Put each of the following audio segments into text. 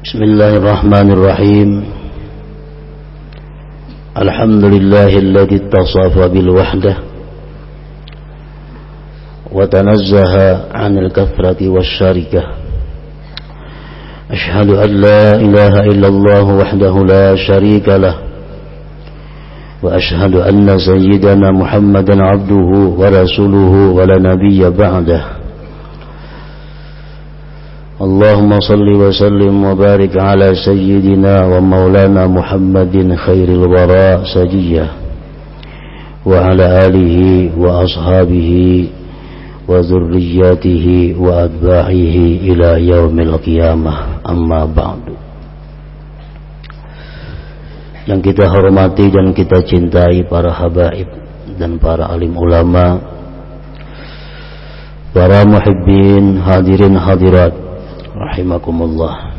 Bismillahirrahmanirrahim. Alhamdulillahilladzi ittasafa bil wahdah wa tanazzaha 'anil kathrati wasyarikah. Ashhadu an la ilaha illallah wahdahu la syarika lah wa ashhadu anna sayyidana Muhammadan 'abduhu wa rasuluhu wa la nabiyya ba'dah. Allahumma salli wa sallim wa barik ala sayyidina wa maulana Muhammadin khairil wara sajiyah wa ala alihi wa ashabihi wa zurriyatihi wa adba'ihi ila yaumil qiyamah, amma ba'du. Yang kita hormati dan kita cintai para habaib dan para alim ulama, para muhibbin, hadirin hadirat rahimakumullah.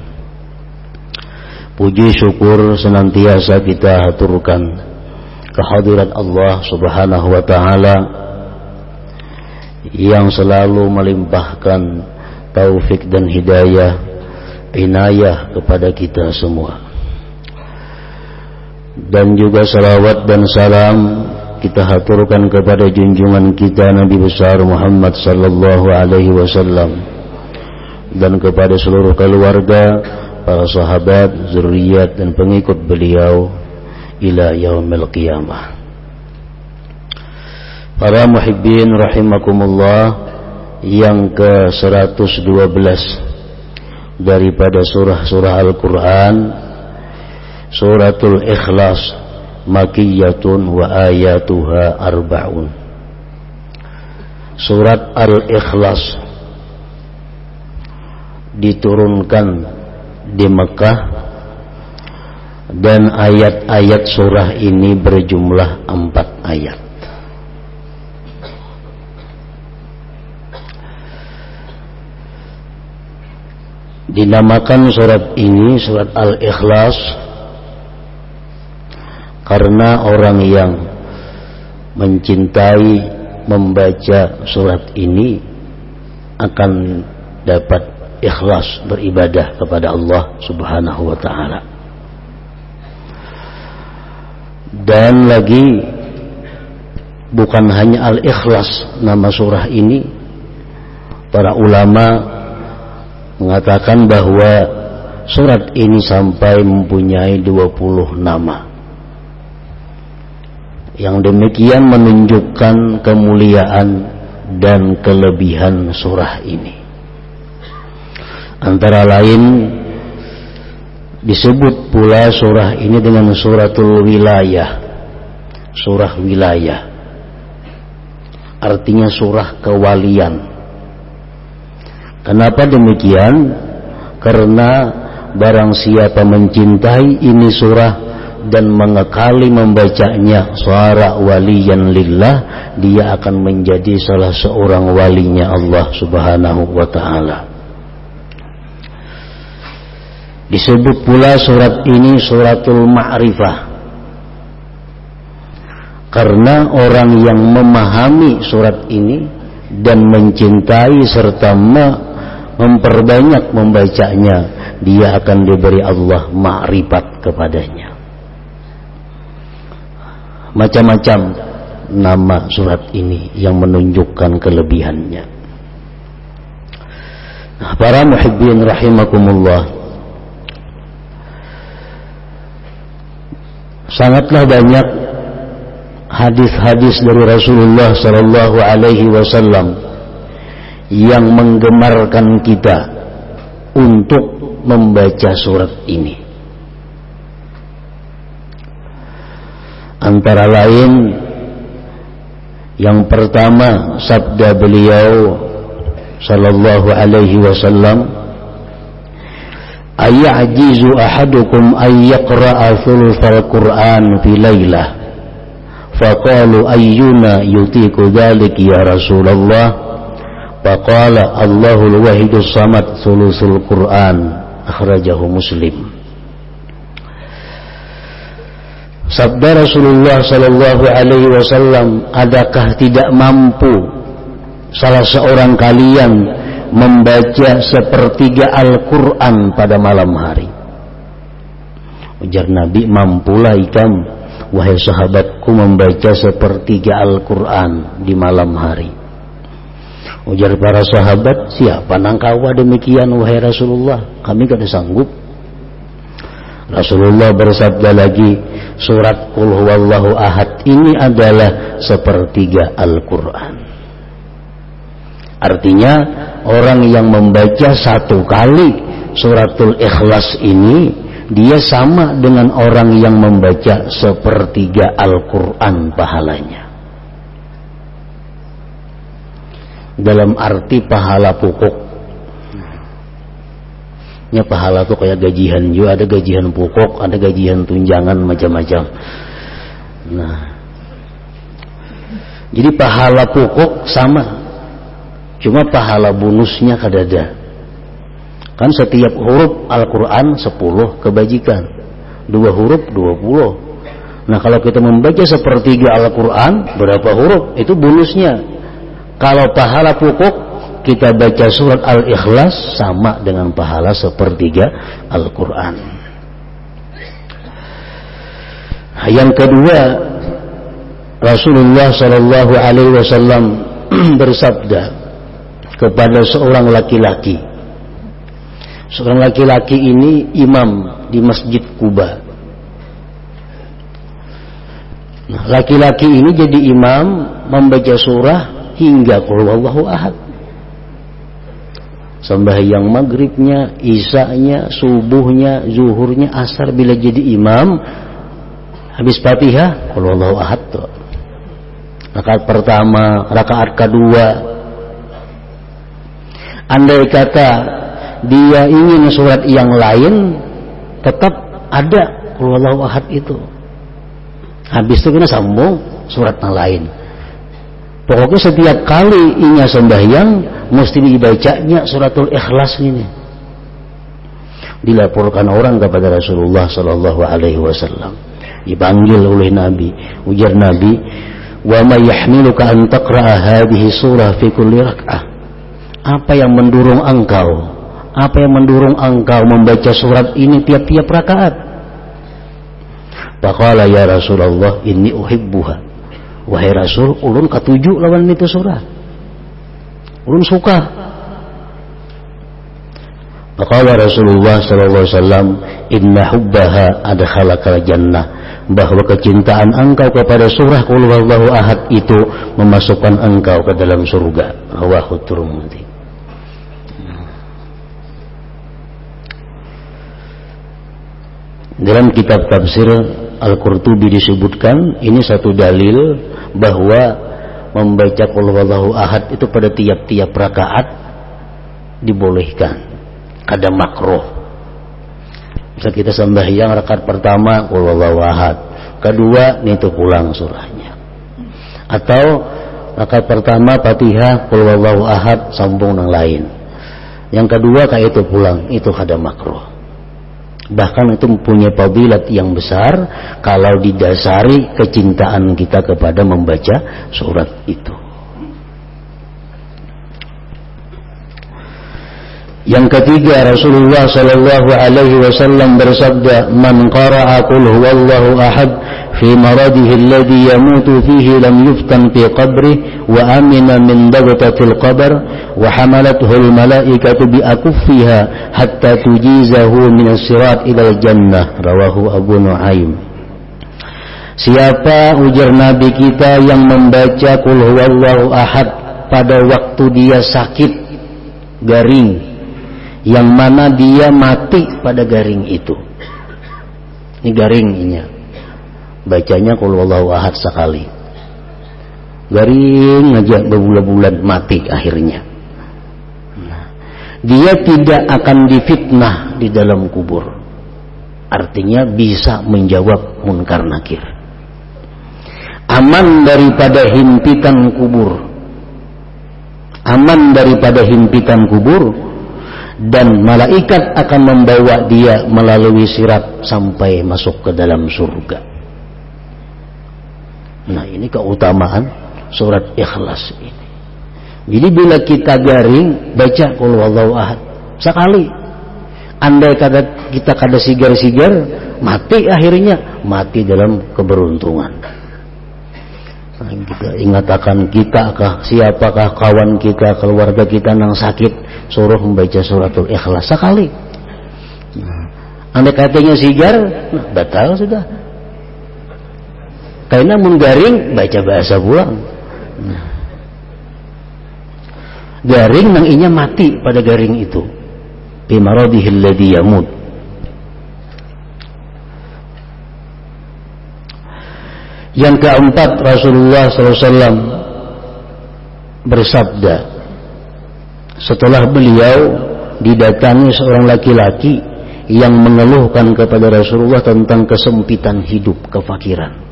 Puji syukur senantiasa kita haturkan kehadirat Allah Subhanahu wa taala yang selalu melimpahkan taufik dan hidayah, inayah kepada kita semua. Dan juga salawat dan salam kita haturkan kepada junjungan kita Nabi besar Muhammad sallallahu alaihi wasallam dan kepada seluruh keluarga, para sahabat, zuriat dan pengikut beliau ila yaumil qiyamah. Para muhibbin rahimakumullah, yang ke-112 daripada surah-surah Al-Quran, suratul Ikhlas, makiyatun wa ayatuha arba'un. Surat Al-Ikhlas diturunkan di Mekah dan ayat-ayat surah ini berjumlah 4 ayat. Dinamakan surat ini surat Al-Ikhlas karena orang yang mencintai membaca surat ini akan dapat ikhlas beribadah kepada Allah Subhanahu wa ta'ala. Dan lagi bukan hanya Al-Ikhlas nama surah ini, para ulama mengatakan bahwa surat ini sampai mempunyai 20 nama. Yang demikian menunjukkan kemuliaan dan kelebihan surah ini. Antara lain disebut pula surah ini dengan suratul wilayah, surah wilayah, artinya surah kewalian. Kenapa demikian? Karena barang siapa mencintai ini surah dan mengekali membacanya suara waliyan lillah, dia akan menjadi salah seorang walinya Allah Subhanahu wa ta'ala. Disebut pula surat ini suratul ma'rifah karena orang yang memahami surat ini dan mencintai serta memperbanyak membacanya, dia akan diberi Allah ma'rifat kepadanya. Macam-macam nama surat ini yang menunjukkan kelebihannya. Nah, para muhibbin rahimakumullah, sangatlah banyak hadis-hadis dari Rasulullah sallallahu alaihi wasallam yang menggemarkan kita untuk membaca surat ini. Antara lain, yang pertama sabda beliau sallallahu alaihi wasallam, ayajizu ahadukum ay yaqra'a thulutsal Qur'an fi lailah. Faqalu ayyuna yutiku dzalik ya Rasulullah? Faqala Allahul wahidus samad thulutsul Qur'an, akhrajahu Muslim. Sabda Rasulullah sallallahu alaihi wasallam, adakah tidak mampu salah seorang kalian membaca sepertiga Al-Quran pada malam hari. Ujar Nabi, mampulah ikam wahai sahabatku membaca sepertiga Al-Quran di malam hari. Ujar para sahabat, siapa nangkawa demikian wahai Rasulullah, kami kada sanggup. Rasulullah bersabda lagi, surat Qul Huwallahu Ahad ini adalah sepertiga Al-Quran. Artinya orang yang membaca satu kali suratul Ikhlas ini, dia sama dengan orang yang membaca sepertiga Al-Quran pahalanya. Dalam arti pahala pokok. Ya, pahala tuh kayak gajian juga, ada gajian pokok, ada gajian tunjangan, macam-macam. Nah, jadi pahala pokok sama, cuma pahala bonusnya kadada. Kan setiap huruf Al-Quran 10 kebajikan, 2 huruf 20. Nah, kalau kita membaca sepertiga Al-Quran, berapa huruf? Itu bonusnya. Kalau pahala pokok kita baca surat Al-Ikhlas sama dengan pahala sepertiga Al-Quran. Yang kedua, Rasulullah Shallallahu Alaihi Wasallam bersabda kepada seorang laki-laki. Seorang laki-laki ini imam di Masjid Quba. Nah, laki-laki ini jadi imam membaca surah hingga Qul Huwallahu Ahad. Sembahyang maghribnya, isanya, subuhnya, zuhurnya, asar, bila jadi imam habis Fatihah Qul Huwallahu Ahad tuh. Rakaat pertama, rakaat kedua. Andai kata dia ingin surat yang lain, tetap ada Qul Huwallahu Ahad itu. Habis itu kena sambung surat yang lain. Pokoknya setiap kali inya sembahyang mesti dibacanya suratul Ikhlas ini. Dilaporkan orang kepada Rasulullah Sallallahu Alaihi Wasallam, dipanggil oleh Nabi. Ujar Nabi, wa ma yahmiluka an taqra'a hadhihi surah fi kulli rak'ah. Apa yang mendorong engkau? Apa yang mendorong engkau membaca surat ini tiap-tiap rakaat? Faqala ya Rasulullah inni uhibbuha. Wahai Rasul, ulun katuju lawan itu surah. Ulun suka. Faqala Rasulullah sallallahu alaihi wasallam, inna hubbaha adkhalakal jannah. Bahwa kecintaan engkau kepada surah Qul Huwallahu Ahad itu memasukkan engkau ke dalam surga. Rawahu Tirmidzi. Dalam kitab tafsir Al-Qurtubi disebutkan ini satu dalil bahwa membaca Qul Huwallahu Ahad itu pada tiap-tiap rakaat dibolehkan. Kada makruh. Bisa kita sembahyang rakaat pertama Qul Huwallahu Ahad, kedua itu pulang surahnya. Atau rakaat pertama Fatihah Qul Huwallahu Ahad sambung yang lain. Yang kedua kayak itu pulang, itu kada makruh. Bahkan itu mempunyai fadilat yang besar kalau didasari kecintaan kita kepada membaca surat itu. Yang ketiga, Rasulullah sallallahu alaihi wasallam bersabda, "Man qara'a Qul Huwallahu Ahad fi maradihi alladhi yamutu fihi lam yuftan fi qabrihi wa amina min dagtatil qabr wa hamalathu al-malaikatu bi akuffiha hatta tujizahu min as-sirat ila al-jannah." Rawahu Abu Nuaim. Siapa, ujar Nabi kita, yang membaca Qul Huwallahu Ahad pada waktu dia sakit garing, yang mana dia mati pada garing itu. Ini garingnya. Bacanya Qul Huwallahu Ahad sekali. Garing aja berbulan-bulan mati akhirnya. Nah, dia tidak akan difitnah di dalam kubur. Artinya bisa menjawab munkar nakir. Aman daripada himpitan kubur. Aman daripada himpitan kubur. Dan malaikat akan membawa dia melalui sirat sampai masuk ke dalam surga. Nah, ini keutamaan surat Ikhlas ini. Jadi bila kita garing baca Qul Huwallahu Ahad sekali, Andai kata kita kada sigar-sigar, mati akhirnya, mati dalam keberuntungan. Nah, kita ingatakan kita siapakah kawan kita, keluarga kita nang sakit, suruh membaca suratul Ikhlas sekali. Nah, andai katanya sigar, nah, batal sudah. Karena mun garing baca bahasa pulang. Nah, garing nang inya mati pada garing itu. Bi maradihil ladzi yamut. Yang keempat, Rasulullah SAW bersabda setelah beliau didatangi seorang laki-laki yang mengeluhkan kepada Rasulullah tentang kesempitan hidup, kefakiran.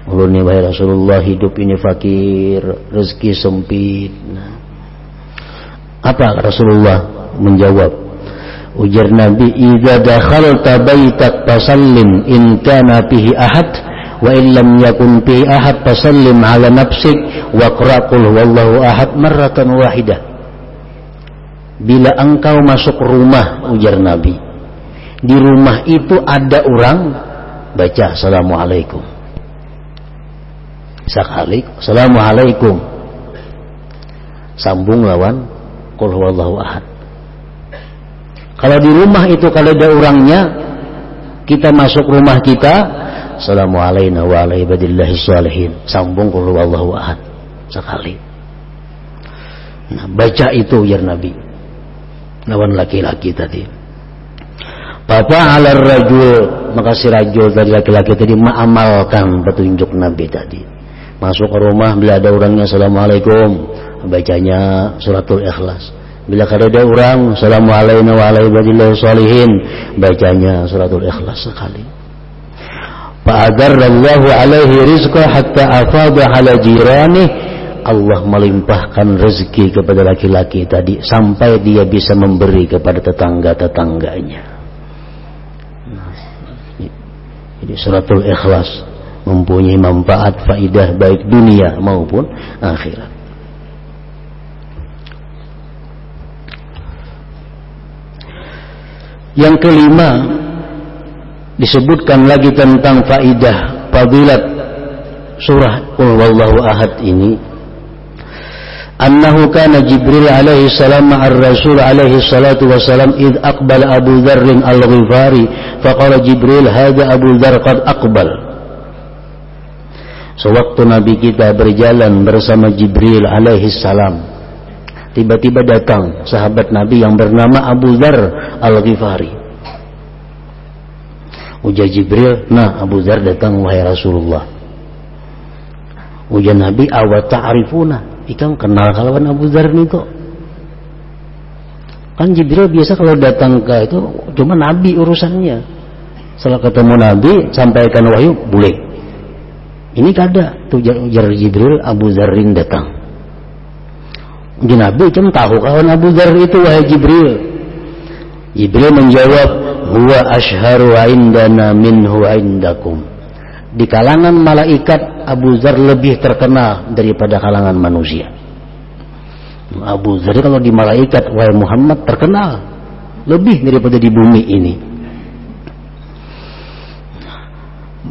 Ulun wahai Rasulullah, hidup ini fakir, rezeki sempit. Nah, apa Rasulullah menjawab? Ujar Nabi, "Idza dakhalta baitak fasallim in kana fihi ahad wa in lam yakun fihi ahad fasallim ala nafsik wa qra qul huwallahu ahad marratan wahidah." Bila engkau masuk rumah, ujar Nabi, di rumah itu ada orang, baca assalamualaikum sekali, assalamualaikum, sambung lawan qul huwallahu ahad. Kalau di rumah itu kalau ada orangnya, kita masuk rumah kita, assalamualaikum wa ala ibadillahis sholihin, sambung qul huwallahu ahad sekali. Nah, baca itu ya Nabi lawan laki-laki tadi. Papa ala rajul, maka si rajul dari laki-laki tadi mengamalkan petunjuk Nabi tadi. Masuk ke rumah, bila ada orangnya assalamualaikum, bacanya suratul Ikhlas. Bila ada orang assalamualaikum wa ala ibadillahis sholihin, bacanya suratul Ikhlas sekali. Fa'adarrallahu alaihi rizqa hatta afada ala jirani. Allah melimpahkan rezeki kepada laki-laki tadi sampai dia bisa memberi kepada tetangga-tetangganya. Jadi suratul Ikhlas mempunyai manfaat faidah baik dunia maupun akhirat. Yang kelima, disebutkan lagi tentang faidah fadilat surah Qul Huwallahu Ahad ini. Annahu kana Jibril alaihi salam ma'ar Rasul alaihi salatu wassalam id aqbala Abu Dzar al-Ghifari faqala Jibril hadza Abu Dzar qad aqbal. Sewaktu Nabi kita berjalan bersama Jibril alaihi salam, tiba-tiba datang sahabat Nabi yang bernama Abu Dzar al-Ghifari. Ujar Jibril, nah Abu Dzar datang wahai Rasulullah. Ujar Nabi, awa ta'rifuna, ikam kenal kalawan Abu Dzar itu? Kan Jibril biasa kalau datang ke itu cuma Nabi urusannya. Setelah ketemu Nabi sampaikan wahyu boleh. Ini kada tuh ujar Jibril, Abu Dzarin datang. Nabi cuma tahu kawan Abu Dzar itu wahai Jibril. Jibril menjawab, huwa ashharu indana minhu indakum. Di kalangan malaikat Abu Dzar lebih terkenal daripada kalangan manusia. Abu Dzar kalau di malaikat wahai Muhammad terkenal lebih daripada di bumi ini.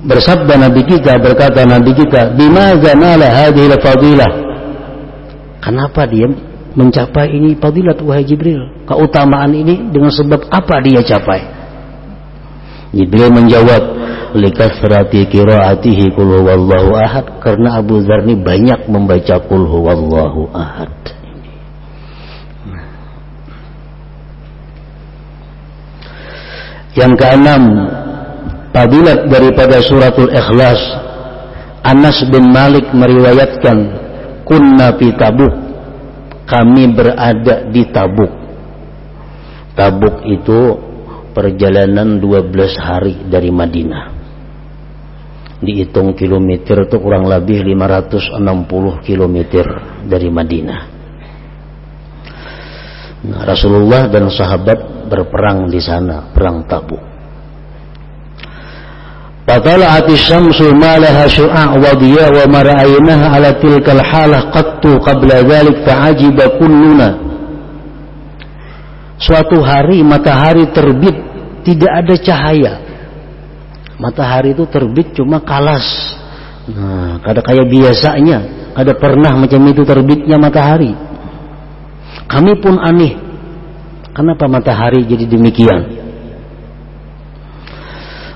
Bersabda Nabi kita, berkata Nabi kita, bimaza nala hadhil fadilah. Kenapa dia mencapai ini fadilat wahai Jibril? Keutamaan ini dengan sebab apa dia capai? Jibril menjawab, likathrati qiraatihi qul huwallahu ahad, karena Abu Dzar ini banyak membaca qul huwallahu ahad. Yang keenam, fadilat daripada suratul Ikhlas. Anas bin Malik meriwayatkan, kunna fi Tabuk, kami berada di Tabuk. Tabuk itu perjalanan 12 hari dari Madinah. Dihitung kilometer itu kurang lebih 560 kilometer dari Madinah. Nah, Rasulullah dan sahabat berperang di sana, perang Tabuk. Fatala'atis syamsu ma laha syu'a' wa diya wa ma ra'aynaha 'ala tilkal halah qattu qabla dzalik fa'ajiba kulluna. Suatu hari matahari terbit, tidak ada cahaya. Matahari itu terbit cuma kalas. Nah, kada kayak biasanya, kada pernah macam itu terbitnya matahari. Kami pun aneh, kenapa matahari jadi demikian?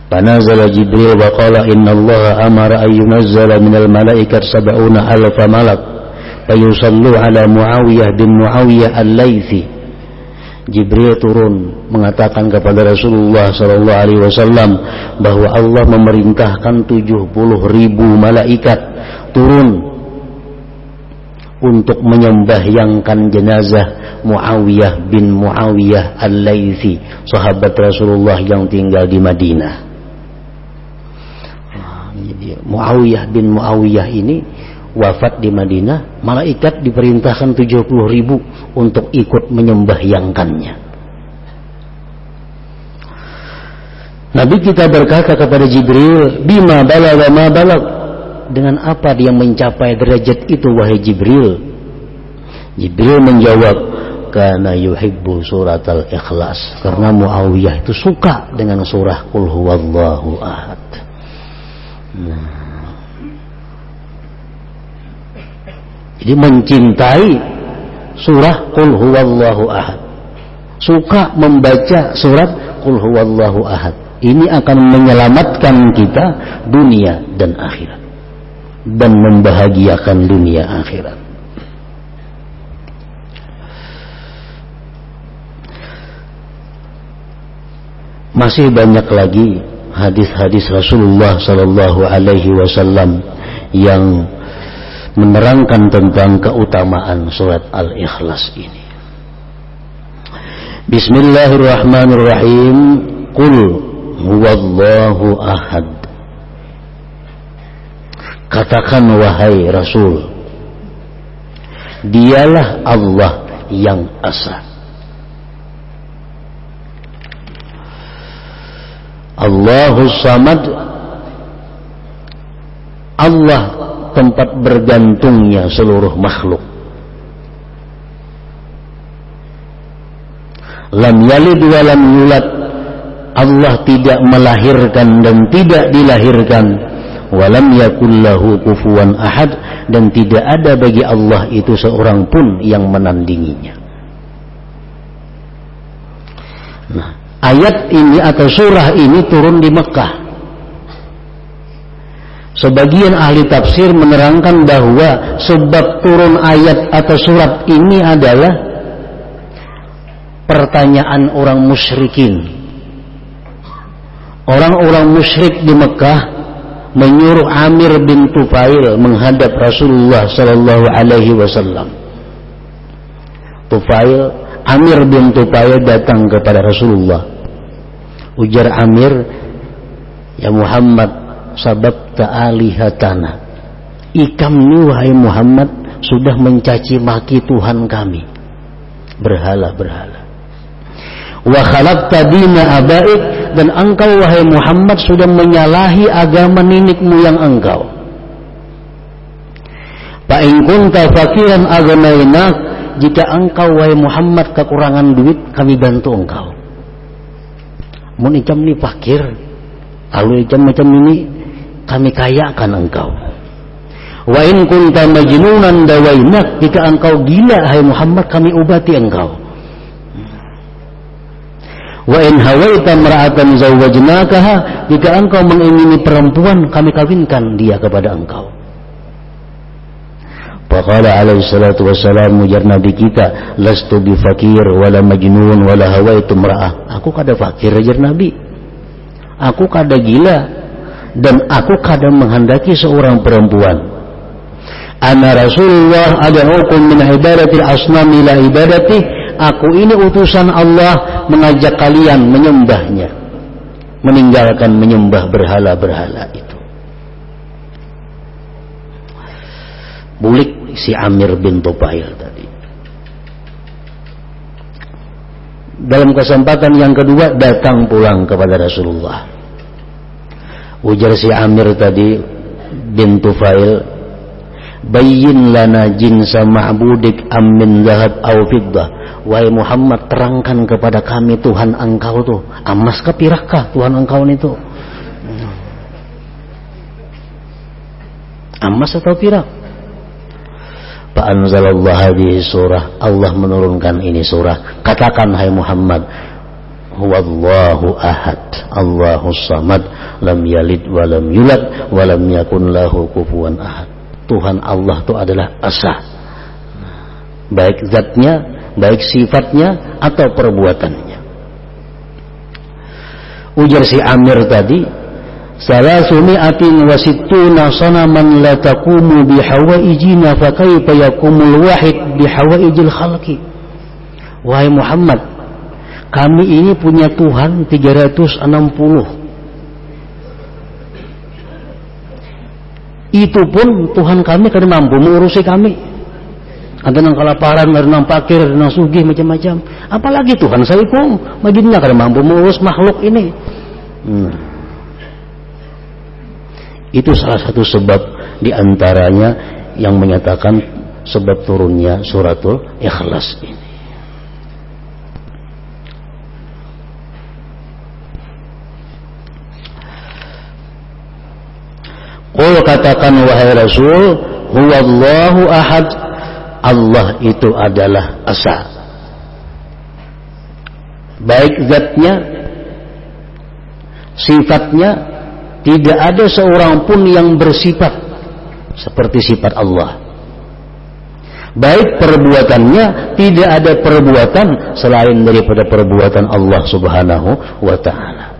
Panazala Jibril wa qala innallaha amara an yunazzala minal malaikat 70,000 malak fayusallu ala Muawiyah bin Muawiyah al-Laythi. Jibril turun mengatakan kepada Rasulullah sallallahu alaihi wasallam bahwa Allah memerintahkan 70.000 malaikat turun untuk menyembahyangkan jenazah Muawiyah bin Muawiyah al-Laythi, sahabat Rasulullah yang tinggal di Madinah. Jadi Muawiyah bin Muawiyah ini wafat di Madinah, malaikat diperintahkan 70.000 untuk ikut menyembahyangkannya. Nabi kita berkata kepada Jibril, bima balagha ma balag, dengan apa dia mencapai derajat itu wahai Jibril? Jibril menjawab, kana yuhibbu suratal ikhlas, karena Muawiyah itu suka dengan surah Qul huwallahu ahad. Jadi mencintai surah Qul huwallahu ahad, suka membaca surat Qul huwallahu ahad. Ini akan menyelamatkan kita dunia dan akhirat, dan membahagiakan dunia akhirat. Masih banyak lagi hadis-hadis Rasulullah sallallahu alaihi wasallam yang menerangkan tentang keutamaan surat Al-Ikhlas ini. Bismillahirrahmanirrahim. Qul huwallahu ahad. Katakan wahai Rasul, dialah Allah yang esa. Allahus samad, Allah tempat bergantungnya seluruh makhluk. Lam yalid wa lam yulad, Allah tidak melahirkan dan tidak dilahirkan. Walam yakul lahu kufuwan ahad, dan tidak ada bagi Allah itu seorang pun yang menandinginya. Nah, ayat ini atau surah ini turun di Mekah. Sebagian ahli tafsir menerangkan bahwa sebab turun ayat atau surat ini adalah pertanyaan orang musyrikin. Orang-orang musyrik di Mekah menyuruh Amir bin Tufail menghadap Rasulullah sallallahu alaihi wasallam. Amir bin Tufail datang kepada Rasulullah. Ujar Amir, ya Muhammad, sababta alihatana, ikam ni wahai Muhammad sudah mencaci maki Tuhan kami, berhala-berhala. Wa khalaqta dina abaik, dan engkau wahai Muhammad sudah menyalahi agama nenek moyang engkau. Fa in kunta fakiran aghnainak, jika engkau wahai Muhammad kekurangan duit, kami bantu engkau. Mun icam ni fakir, kalau icam macam ini kami kayakan engkau. Wa in kunta majnunan dawainak, jika engkau gila hai Muhammad kami obati engkau. Wa in hawaita mar'atan zawwajnakaha, jika engkau mengingini perempuan kami kawinkan dia kepada engkau. Faqala alaihi salatu wassalam, ujar Nabi kita, lastu bi fakir wala majnun wala hawaitu mar'ah. Aku kada fakir, ujar Nabi. Aku kada gila dan aku kada menghendaki seorang perempuan. Ana Rasulullah ad'ukum min ibadatil asnam ila ibadati. Aku ini utusan Allah mengajak kalian menyembahnya, meninggalkan menyembah berhala-berhala itu. Bulik si Amir bin Tufail tadi. Dalam kesempatan yang kedua datang pulang kepada Rasulullah. Ujar si Amir tadi bin Tufail, bayyin lana jinsa ma'budik am min zahab aw fiddah wahai Muhammad, terangkan kepada kami Tuhan engkau tuh. Amas kah pirakah Tuhan engkau itu? Amas atau pirak? Fa'anzalallahu hadhihi surah, Allah menurunkan ini surah. Katakan hai Muhammad, huwallahu ahad, Allahus samad, lam yalid wa lam yulad wa lam yakun lahu kufuwan ahad. Tuhan Allah itu adalah esa, baik zatnya, baik sifatnya atau perbuatannya. Ujar si Amir tadi, salasumi'atin wa sittuna sanaman la taqumu bihawaijina fa kaifa yakumul wahid bihawaijil khalqi. Wahai Muhammad, kami ini punya Tuhan 360. Itu pun Tuhan kami karena mampu mengurusi kami. Ada nang kelaparan, ada nang pakir, ada nang sugih, macam-macam. Apalagi Tuhan saya kong baginda karena mampu mengurus makhluk ini. Itu salah satu sebab diantaranya yang menyatakan sebab turunnya suratul Ikhlas ini. Qul, katakan wahai Rasul, huwallahu ahad, Allah itu adalah esa, baik zatnya, sifatnya, tidak ada seorang pun yang bersifat seperti sifat Allah. Baik perbuatannya, tidak ada perbuatan selain daripada perbuatan Allah Subhanahu wa ta'ala.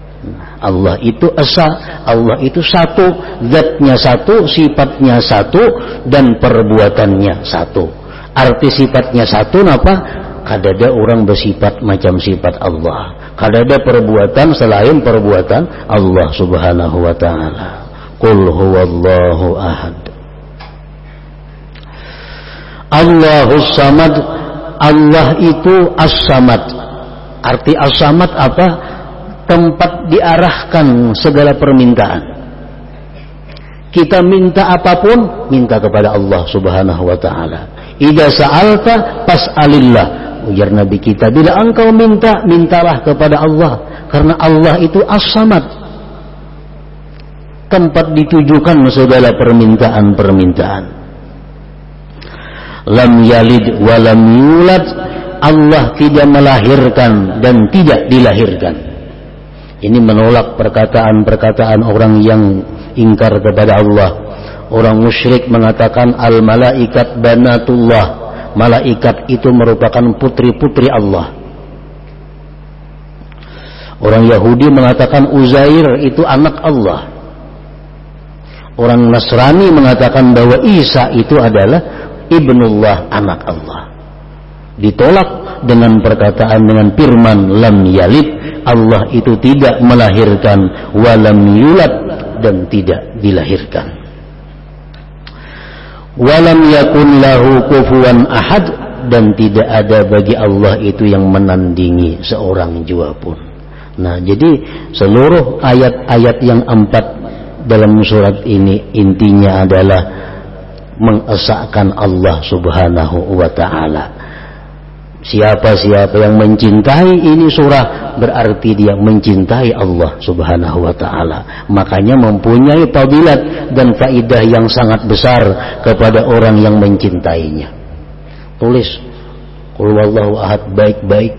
Allah itu esa, Allah itu satu, zatnya satu, sifatnya satu, dan perbuatannya satu. Arti sifatnya satu apa? Kadada orang bersifat macam sifat Allah, kadada perbuatan selain perbuatan Allah Subhanahu wa ta'ala. Qul huwallahu ahad, Allahus samad, Allah itu as-samad. Arti as-samad apa? Tempat diarahkan segala permintaan. Kita minta apapun, minta kepada Allah Subhanahu wa ta'ala. Idza sa'alta fas'alillah. Ujar Nabi kita, bila engkau minta, mintalah kepada Allah, karena Allah itu as-samad, tempat ditujukan segala permintaan-permintaan. Lam yalid wa lam yulad, Allah tidak melahirkan dan tidak dilahirkan. Ini menolak perkataan-perkataan orang yang ingkar kepada Allah. Orang musyrik mengatakan al-malaikat banatullah, malaikat itu merupakan putri-putri Allah. Orang Yahudi mengatakan Uzair itu anak Allah. Orang Nasrani mengatakan bahwa Isa itu adalah ibnullah, anak Allah. Ditolak dengan perkataan, dengan firman lam yalid, Allah itu tidak melahirkan, walam yulad, dan tidak dilahirkan. Walam yakun lahu kufuwan ahad, dan tidak ada bagi Allah itu yang menandingi seorang jua pun. Nah, jadi seluruh ayat-ayat yang 4 dalam surat ini intinya adalah mengesahkan Allah Subhanahu wa ta'ala. Siapa-siapa yang mencintai ini surah, berarti dia mencintai Allah Subhanahu wa ta'ala. Makanya mempunyai fadilat dan faidah yang sangat besar kepada orang yang mencintainya. Tulis Qul huwallahu ahad baik-baik,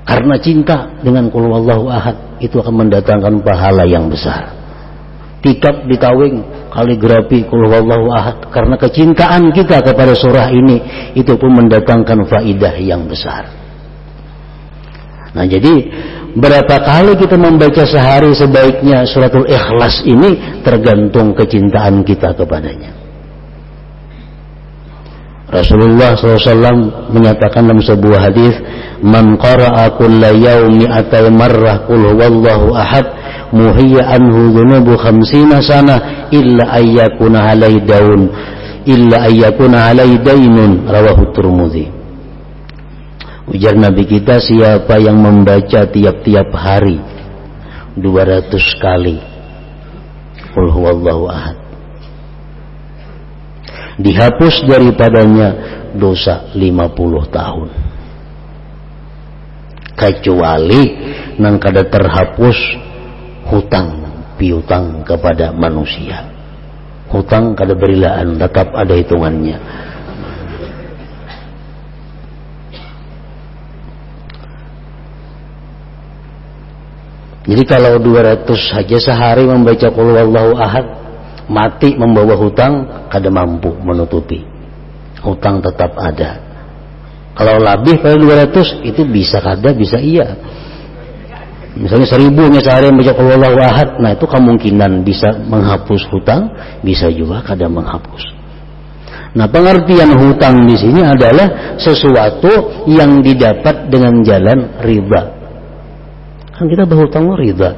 karena cinta dengan Qul huwallahu ahad itu akan mendatangkan pahala yang besar. Tikap ditawing, kaligrafi Qul huwallahu ahad, karena kecintaan kita kepada surah ini, itu pun mendatangkan faidah yang besar. Nah, jadi berapa kali kita membaca sehari sebaiknya suratul Ikhlas ini tergantung kecintaan kita kepadanya. Rasulullah SAW menyatakan dalam sebuah hadis, man qara'a kulla yaumi atai marrah Qul huwallahu ahad muhiya anhu dhunubu 50 sana illa ayyakuna alai dainun, rawahu Tirmidzi. Ujar Nabi kita, siapa yang membaca tiap-tiap hari 200 kali Qul huwallahu ahad, dihapus daripadanya dosa 50 tahun. Kecuali nang kada terhapus hutang piutang kepada manusia. Hutang kada berilaan, tetap ada hitungannya. Jadi kalau 200 saja sehari membaca qul huwallahu ahad, mati membawa hutang, kada mampu menutupi. Hutang tetap ada. Kalau lebih pada 200 itu bisa kada, bisa iya. Misalnya 1000 sehari membaca qul huwallahu ahad, nah itu kemungkinan bisa menghapus hutang, bisa juga kada menghapus. Nah, pengertian hutang di sini adalah sesuatu yang didapat dengan jalan riba. Kan kita berhutang riba.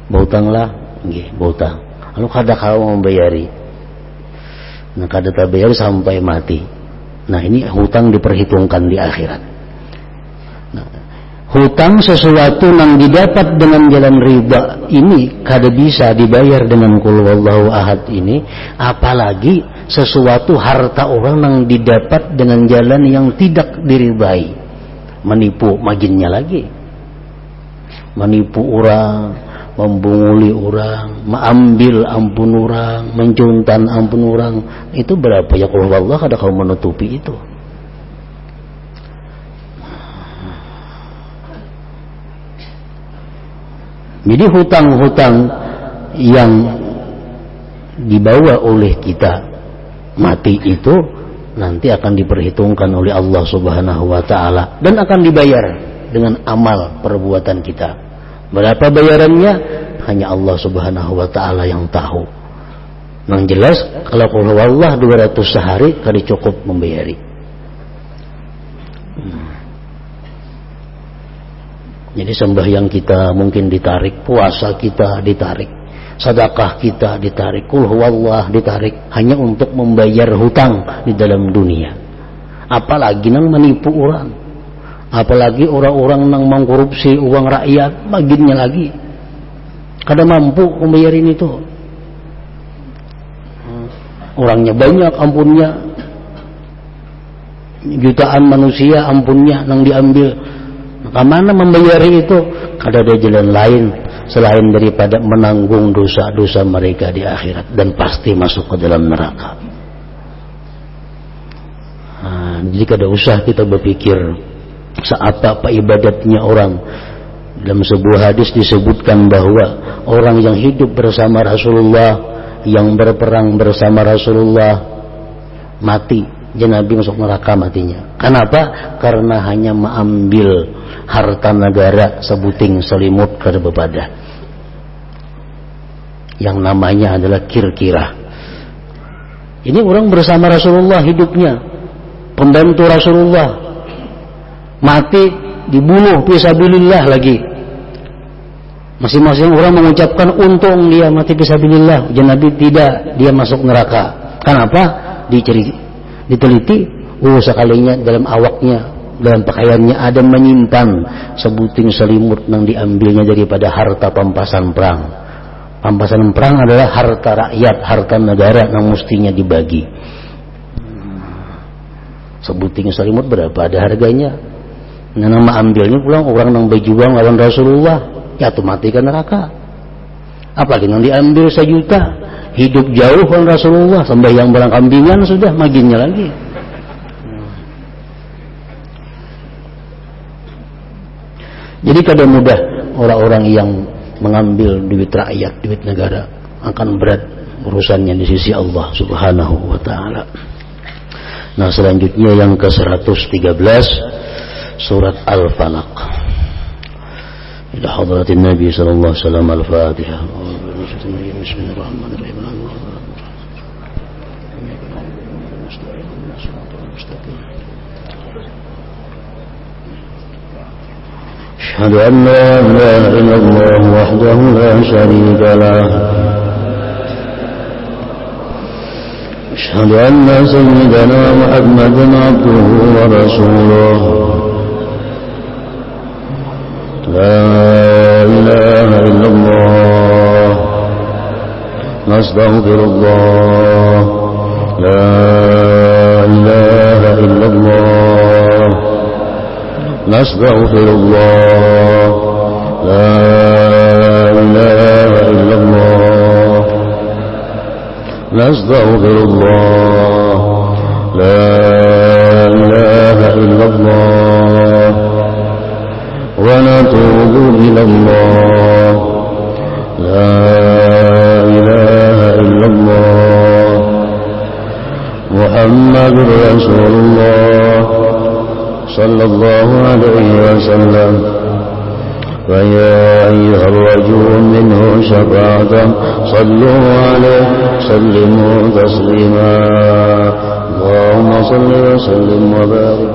Berhutanglah, nggih, berhutang. Lalu kada kalau membayari. Nah, kada terbayar sampai mati. Nah, ini hutang diperhitungkan di akhirat. Nah, hutang sesuatu yang didapat dengan jalan riba ini kada bisa dibayar dengan qul huwallahu ahad ini, apalagi sesuatu harta orang yang didapat dengan jalan yang tidak diribai. Menipu maginnya lagi. Menipu orang, membunguli orang, mengambil ampun orang, mencuntan ampun orang, itu berapa ya qul huwallahu kada kau menutupi itu. Jadi hutang-hutang yang dibawa oleh kita mati itu nanti akan diperhitungkan oleh Allah Subhanahu wa taala dan akan dibayar dengan amal perbuatan kita. Berapa bayarannya hanya Allah Subhanahu wa taala yang tahu. Yang jelas kalau qul huwallahu 200 sehari kada cukup membayari. Jadi sembahyang kita mungkin ditarik, puasa kita ditarik, sedekah kita ditarik, qul huwallah ditarik, hanya untuk membayar hutang di dalam dunia. Apalagi nang menipu orang, apalagi orang-orang nang mengkorupsi uang rakyat, baginnya lagi kada mampu membayarin itu. Orangnya banyak ampunnya, jutaan manusia ampunnya nang diambil. Kemana membayari itu? Kada ada jalan lain selain daripada menanggung dosa-dosa mereka di akhirat dan pasti masuk ke dalam neraka. Nah, jadi kada usah kita berpikir seapa-apa ibadatnya orang. Dalam sebuah hadis disebutkan bahwa orang yang hidup bersama Rasulullah, yang berperang bersama Rasulullah, mati, jadi Nabi masuk neraka matinya. Kenapa? Karena hanya mengambil harta negara sebuting selimut kada bepadah, yang namanya adalah kir-kirah. Ini orang bersama Rasulullah hidupnya, pembantu Rasulullah, mati dibunuh fisabilillah lagi. Masing-masing orang mengucapkan untung dia mati fisabilillah, jadi Nabi tidak, dia masuk neraka. Kenapa? Diteliti, sekalinya dalam awaknya, dalam pakaiannya ada menyimpan sebuting selimut yang diambilnya daripada harta pampasan perang. Pampasan perang adalah harta rakyat, harta negara yang mestinya dibagi. Sebuting selimut berapa ada harganya? Nah, nama ambilnya pulang orang yang berjuang lawan Rasulullah, ya tuh mati ke neraka. Apalagi yang diambil 1 juta, hidup jauh lawan Rasulullah, sembahyang barang kambingan sudah maginnya lagi. Jadi kada mudah orang-orang yang mengambil duit rakyat, duit negara, akan berat urusannya di sisi Allah Subhanahu wa taala. Nah, selanjutnya yang ke-113 surat Al-Falaq. Ila hadratin Nabi sallallahu alaihi wasallam Al-Fatihah. Bismillahirrahmanirrahim. أشهد أن لا إله إلا الله وحده لا شريك له أشهد أن سيدنا محمدا عبده ورسوله لا إله إلا الله نستغفر الله لا إله إلا الله نستغفر الله لا إله إلا الله نستغفر الله لا إله إلا الله ونتوب إلى الله لا إله إلا الله محمد رسول الله صلى الله عليه وسلم فيا أيها الرجل منه شفاعة صلوا عليه سلموا تسليما اللهم صل وسلم وبارك.